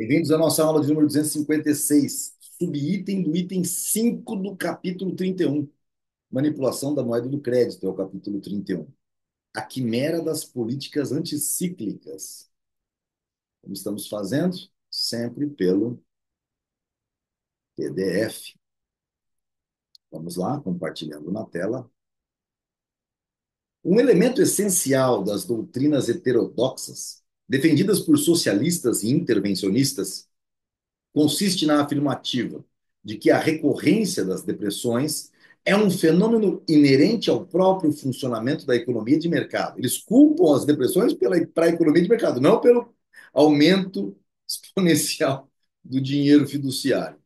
Bem-vindos à nossa aula de número 256, subitem do item 5 do capítulo 31. Manipulação da moeda do crédito, é o capítulo 31. A quimera das políticas anticíclicas. Como estamos fazendo? Sempre pelo PDF. Vamos lá, compartilhando na tela. Um elemento essencial das doutrinas heterodoxas, defendidas por socialistas e intervencionistas, consiste na afirmativa de que a recorrência das depressões é um fenômeno inerente ao próprio funcionamento da economia de mercado. Eles culpam as depressões para a economia de mercado, não pelo aumento exponencial do dinheiro fiduciário.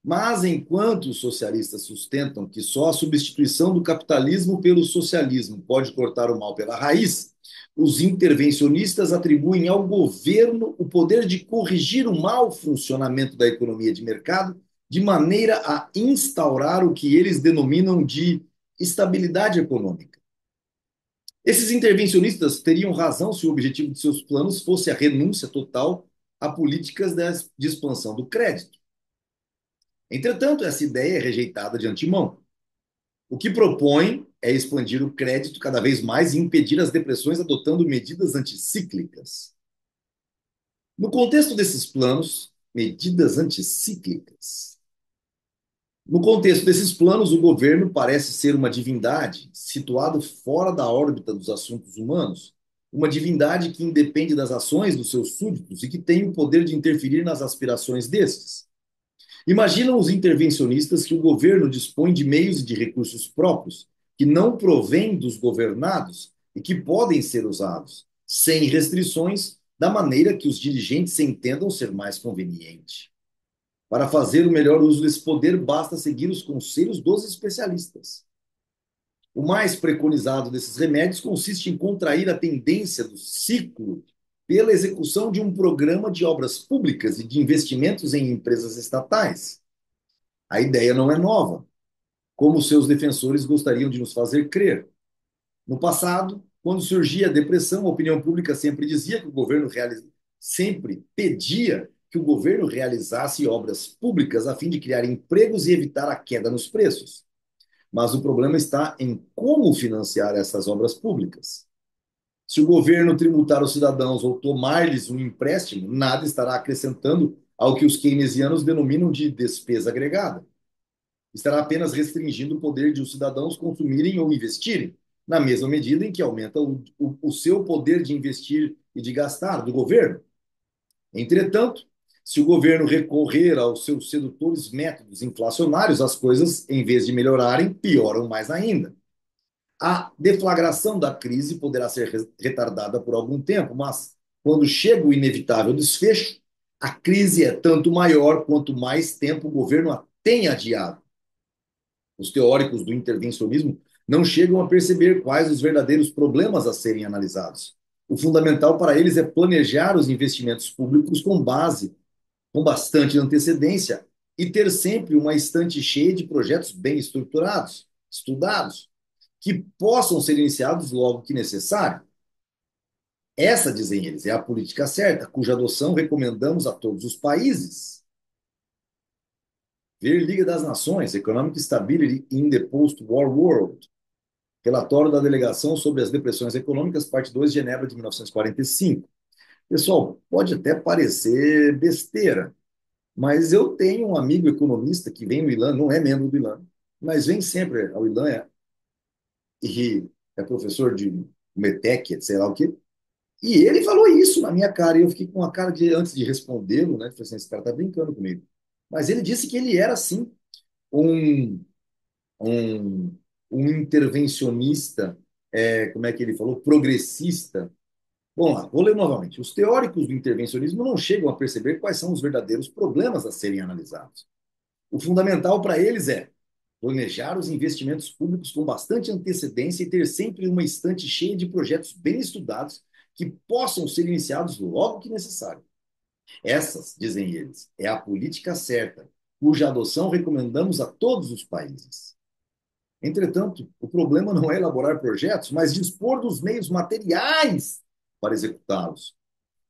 Mas enquanto os socialistas sustentam que só a substituição do capitalismo pelo socialismo pode cortar o mal pela raiz, os intervencionistas atribuem ao governo o poder de corrigir o mau funcionamento da economia de mercado de maneira a instaurar o que eles denominam de estabilidade econômica. Esses intervencionistas teriam razão se o objetivo de seus planos fosse a renúncia total a políticas de expansão do crédito. Entretanto, essa ideia é rejeitada de antemão. O que propõe é expandir o crédito cada vez mais e impedir as depressões adotando medidas anticíclicas. No contexto desses planos, medidas anticíclicas. No contexto desses planos, o governo parece ser uma divindade situado fora da órbita dos assuntos humanos, uma divindade que independe das ações dos seus súditos e que tem o poder de interferir nas aspirações destes. Imaginam os intervencionistas que o governo dispõe de meios e de recursos próprios, que não provêm dos governados e que podem ser usados, sem restrições, da maneira que os dirigentes entendam ser mais conveniente. Para fazer o melhor uso desse poder, basta seguir os conselhos dos especialistas. O mais preconizado desses remédios consiste em contrair a tendência do ciclo pela execução de um programa de obras públicas e de investimentos em empresas estatais. A ideia não é nova, como seus defensores gostariam de nos fazer crer. No passado, quando surgia a depressão, a opinião pública sempre dizia que o governo sempre pedia que o governo realizasse obras públicas a fim de criar empregos e evitar a queda nos preços. Mas o problema está em como financiar essas obras públicas. Se o governo tributar os cidadãos ou tomar-lhes um empréstimo, nada estará acrescentando ao que os keynesianos denominam de despesa agregada. Estará apenas restringindo o poder de os cidadãos consumirem ou investirem, na mesma medida em que aumenta o seu poder de investir e de gastar do governo. Entretanto, se o governo recorrer aos seus sedutores métodos inflacionários, as coisas, em vez de melhorarem, pioram mais ainda. A deflagração da crise poderá ser retardada por algum tempo, mas quando chega o inevitável desfecho, a crise é tanto maior quanto mais tempo o governo a tem adiado. Os teóricos do intervencionismo não chegam a perceber quais os verdadeiros problemas a serem analisados. O fundamental para eles é planejar os investimentos públicos com bastante antecedência e ter sempre uma estante cheia de projetos bem estruturados, estudados, que possam ser iniciados logo que necessário. Essa, dizem eles, é a política certa, cuja adoção recomendamos a todos os países. Ver Liga das Nações, Economic Stability in the Post-War World, relatório da Delegação sobre as Depressões Econômicas, parte 2, Genebra de 1945. Pessoal, pode até parecer besteira, mas eu tenho um amigo economista que vem no ILAN, não é membro do ILAN, mas vem sempre ao ILAN e é professor de METEC, sei lá o quê. E ele falou isso na minha cara, e eu fiquei com a cara de, antes de respondê-lo, né? Falei assim, esse cara tá brincando comigo. Mas ele disse que ele era, sim, um, um, um intervencionista, como é que ele falou? Progressista. Bom lá, vou ler novamente. Os teóricos do intervencionismo não chegam a perceber quais são os verdadeiros problemas a serem analisados. O fundamental para eles é planejar os investimentos públicos com bastante antecedência e ter sempre uma estante cheia de projetos bem estudados que possam ser iniciados logo que necessário. Essas, dizem eles, é a política certa, cuja adoção recomendamos a todos os países. Entretanto, o problema não é elaborar projetos, mas dispor dos meios materiais para executá-los.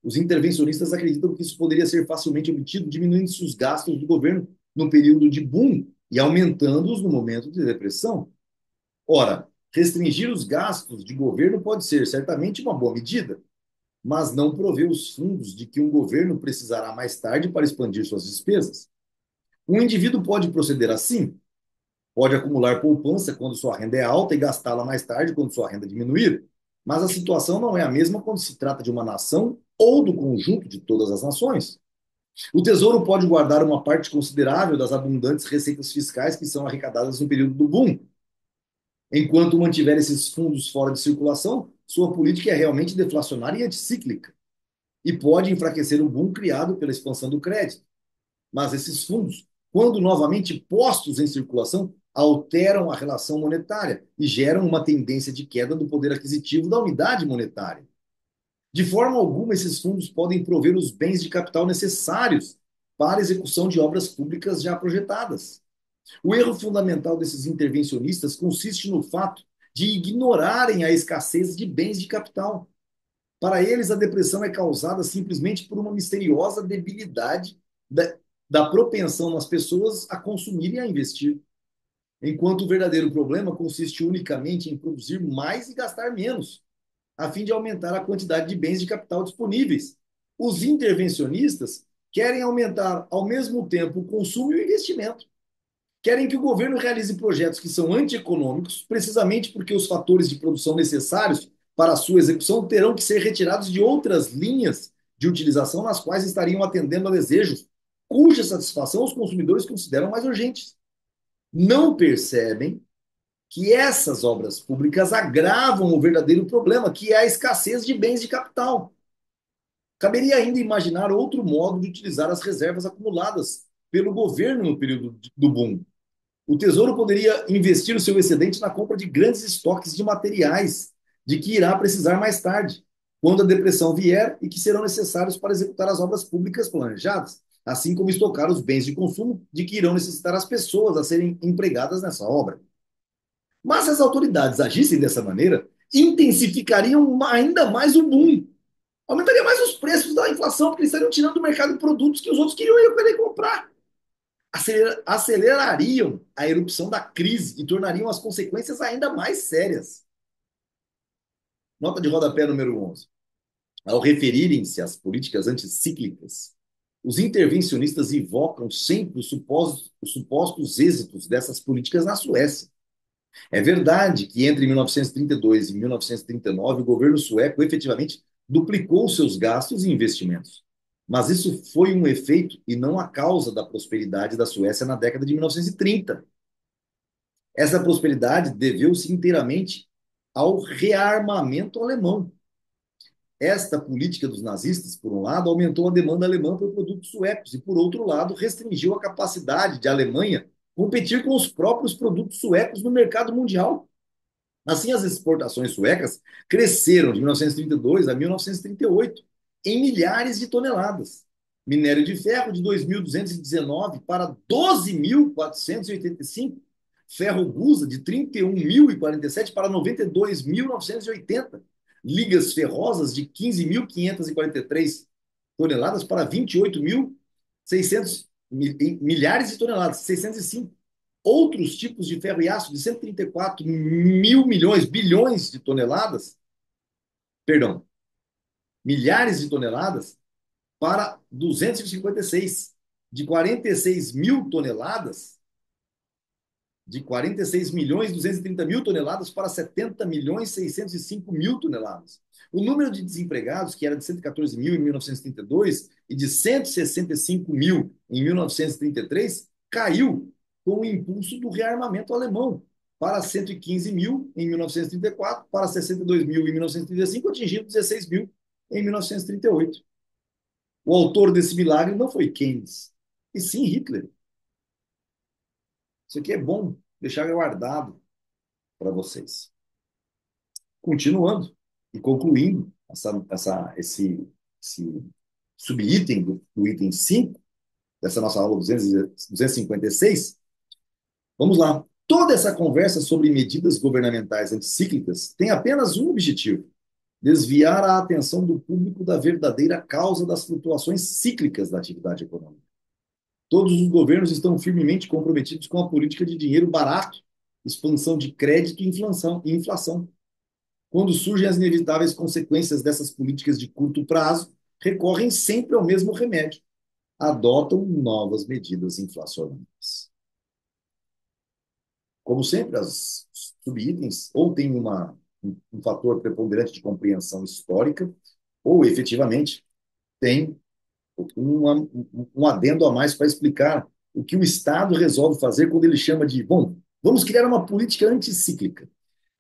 Os intervencionistas acreditam que isso poderia ser facilmente obtido diminuindo-se os gastos do governo no período de boom e aumentando-os no momento de depressão. Ora, restringir os gastos de governo pode ser certamente uma boa medida, mas não provê os fundos de que um governo precisará mais tarde para expandir suas despesas. Um indivíduo pode proceder assim, pode acumular poupança quando sua renda é alta e gastá-la mais tarde quando sua renda diminuir. Mas a situação não é a mesma quando se trata de uma nação ou do conjunto de todas as nações. O Tesouro pode guardar uma parte considerável das abundantes receitas fiscais que são arrecadadas no período do boom. Enquanto mantiver esses fundos fora de circulação, sua política é realmente deflacionária e anticíclica e pode enfraquecer o boom criado pela expansão do crédito. Mas esses fundos, quando novamente postos em circulação, alteram a relação monetária e geram uma tendência de queda do poder aquisitivo da unidade monetária. De forma alguma, esses fundos podem prover os bens de capital necessários para a execução de obras públicas já projetadas. O erro fundamental desses intervencionistas consiste no fato de ignorarem a escassez de bens de capital. Para eles, a depressão é causada simplesmente por uma misteriosa debilidade da propensão nas pessoas a consumir e a investir, enquanto o verdadeiro problema consiste unicamente em produzir mais e gastar menos, a fim de aumentar a quantidade de bens de capital disponíveis. Os intervencionistas querem aumentar ao mesmo tempo o consumo e o investimento. Querem que o governo realize projetos que são antieconômicos, precisamente porque os fatores de produção necessários para a sua execução terão que ser retirados de outras linhas de utilização nas quais estariam atendendo a desejos cuja satisfação os consumidores consideram mais urgentes. Não percebem que essas obras públicas agravam o verdadeiro problema, que é a escassez de bens de capital. Caberia ainda imaginar outro modo de utilizar as reservas acumuladas pelo governo no período do boom. O Tesouro poderia investir o seu excedente na compra de grandes estoques de materiais, de que irá precisar mais tarde, quando a depressão vier e que serão necessários para executar as obras públicas planejadas, assim como estocar os bens de consumo de que irão necessitar as pessoas a serem empregadas nessa obra. Mas se as autoridades agissem dessa maneira, intensificariam ainda mais o boom. Aumentaria mais os preços da inflação, porque eles estariam tirando do mercado produtos que os outros queriam e querer comprar. Acelerariam a erupção da crise e tornariam as consequências ainda mais sérias. Nota de rodapé número 11. Ao referirem-se às políticas anticíclicas, os intervencionistas invocam sempre os supostos êxitos dessas políticas na Suécia. É verdade que entre 1932 e 1939 o governo sueco efetivamente duplicou seus gastos e investimentos. Mas isso foi um efeito e não a causa da prosperidade da Suécia na década de 1930. Essa prosperidade deveu-se inteiramente ao rearmamento alemão. Esta política dos nazistas, por um lado, aumentou a demanda alemã por produtos suecos e, por outro lado, restringiu a capacidade de Alemanha competir com os próprios produtos suecos no mercado mundial. Assim, as exportações suecas cresceram de 1932 a 1938 em milhares de toneladas. Minério de ferro de 2.219 para 12.485, ferro gusa de 31.047 para 92.980, ligas ferrosas de 15.543 toneladas para 28.600 milhares de toneladas, 605. Outros tipos de ferro e aço de 134 mil milhões, bilhões de toneladas, perdão, milhares de toneladas para 256, de 46 mil toneladas, de 46 milhões 230 mil toneladas para 70 milhões 605 mil toneladas. O número de desempregados, que era de 114 mil em 1932 e de 165 mil em 1933, caiu com o impulso do rearmamento alemão para 115 mil em 1934, para 62 mil em 1935, atingindo 16 mil em 1938. O autor desse milagre não foi Keynes, e sim Hitler. Isso aqui é bom deixar guardado para vocês. Continuando e concluindo esse subitem do item 5 dessa nossa aula 256, vamos lá. Toda essa conversa sobre medidas governamentais anticíclicas tem apenas um objetivo: desviar a atenção do público da verdadeira causa das flutuações cíclicas da atividade econômica. Todos os governos estão firmemente comprometidos com a política de dinheiro barato, expansão de crédito e inflação. Quando surgem as inevitáveis consequências dessas políticas de curto prazo, recorrem sempre ao mesmo remédio: adotam novas medidas inflacionárias. Como sempre, as subitens ou têm um fator preponderante de compreensão histórica, ou efetivamente tem um adendo a mais para explicar o que o Estado resolve fazer quando ele chama de, bom, vamos criar uma política anticíclica.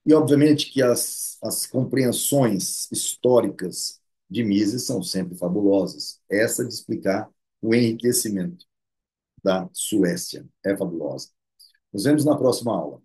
E, obviamente, que as compreensões históricas de Mises são sempre fabulosas. Essa de explicar o enriquecimento da Suécia é fabulosa. Nos vemos na próxima aula.